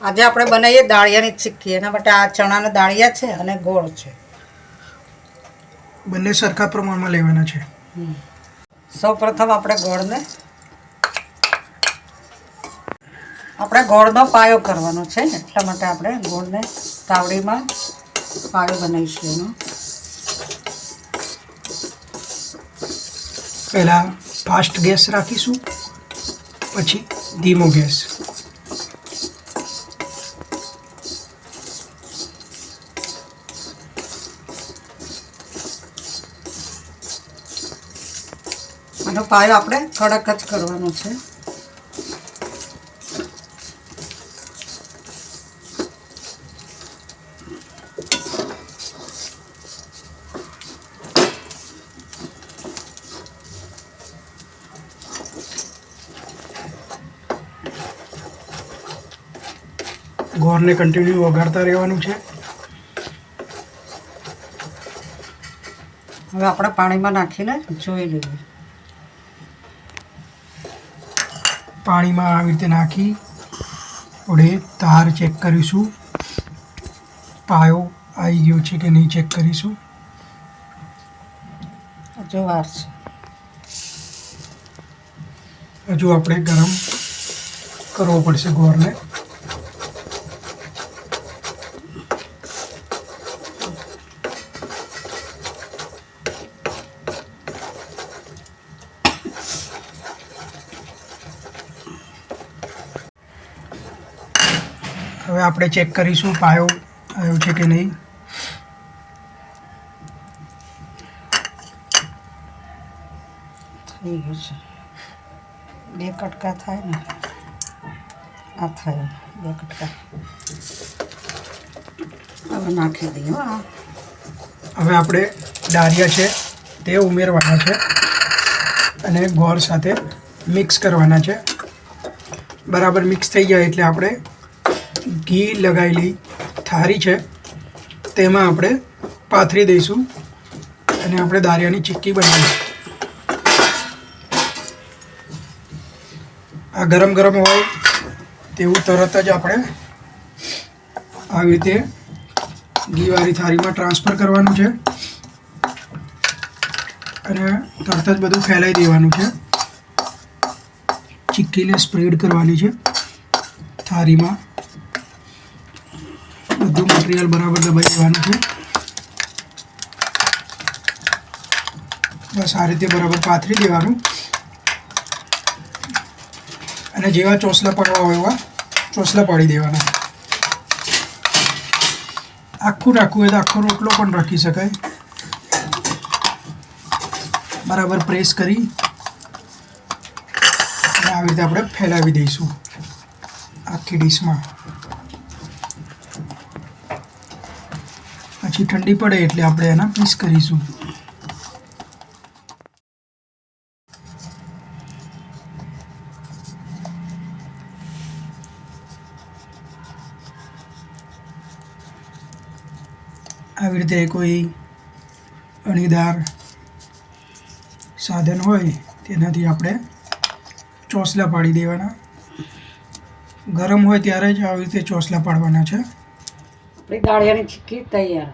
આજે આપણે બનાવીએ દાળિયાની ચીક્કી. એના માટે આ ચણાના દાળિયા છે અને ગોળ છે. બંને સરખા પ્રમાણમાં લેવાના છે. સૌપ્રથમ આપણે ગોળનો પાયો કરવાનો છે. એટલા માટે આપણે ગોળને તાવડીમાં પાયો બનાવીશું એનો. પહેલાં ફાસ્ટ ગેસ રાખીશું, પછી ધીમો ગેસ. આનો પાયો આપણે કડક જ કરવાનો છે. ગોળને કન્ટિન્યુ વઘારતા રહેવાનું છે. હવે આપણે પાણીમાં નાખીને જોઈ લઈએ. પાણીમાં આવી રીતે નાખી આપણે તાર ચેક કરીશું. પાયો આવી ગયો છે કે નહીં ચેક કરીશું. હજુ વાર છે. હજુ આપણે ગરમ કરવો પડશે ગોળને. હવે આપણે ચેક કરીશું પાયો આવ્યો છે કે નહીં. થઈ ગયું છે. 2 કટકા થાય ને આ થયો 2 કટકા. હવે નાખી દઈએ. હવે આપણે દાળિયા છે તે ઉમેરવાના છે અને ગોળ સાથે મિક્સ કરવાના છે. બરાબર મિક્સ થઈ જાય એટલે આપણે ઘી લગાવેલી થાળી છે તેમાં આપણે પાથરી દઈશું અને આપણે દાળિયાની ચીક્કી બનાવીશું. આ ગરમ ગરમ હોય તેવું તરત જ આપણે આવી રીતે ઘીવાળી થાળીમાં ટ્રાન્સફર કરવાનું છે અને તરત જ બધું ફેલાઈ દેવાનું છે. ચીક્કીને સ્પ્રેડ કરવાની છે થાળીમાં. બધું મટીરિયલ બરાબર દબાઈ દેવાનું છે. બસ આ રીતે બરાબર પાથરી દેવાનું અને જેવા ચોસલા પડવા હોય એવા ચોસલા પાડી દેવાના. આખું રાખવું હોય તો આખો રોટલો પણ રાખી શકાય. બરાબર પ્રેસ કરી અને આવી રીતે આપણે ફેલાવી દઈશું આખી ડીશમાં. પછી ઠંડી પડે એટલે આપણે એના પીસ કરીશું. આવી રીતે કોઈ અણીદાર સાધન હોય તેનાથી આપણે ચોસલા પાડી દેવાના. ગરમ હોય ત્યારે જ આવી રીતે ચોસલા પાડવાના છે. આપણી દાળિયાની ચીક્કી તૈયાર.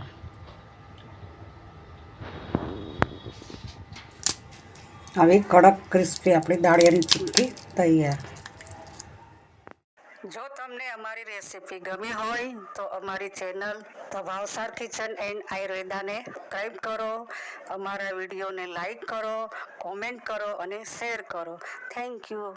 આવી કડક ક્રિસ્પી આપણી દાળિયાની ચીક્કી તૈયાર. જો તમને અમારી રેસીપી ગમી હોય તો અમારી channel the Bhavsar kitchen and આયુર્વેદાને સબસ્ક્રાઈબ કરો, અમારા વિડીયોને લાઈક કરો, કોમેન્ટ કરો અને શેર કરો. Thank you.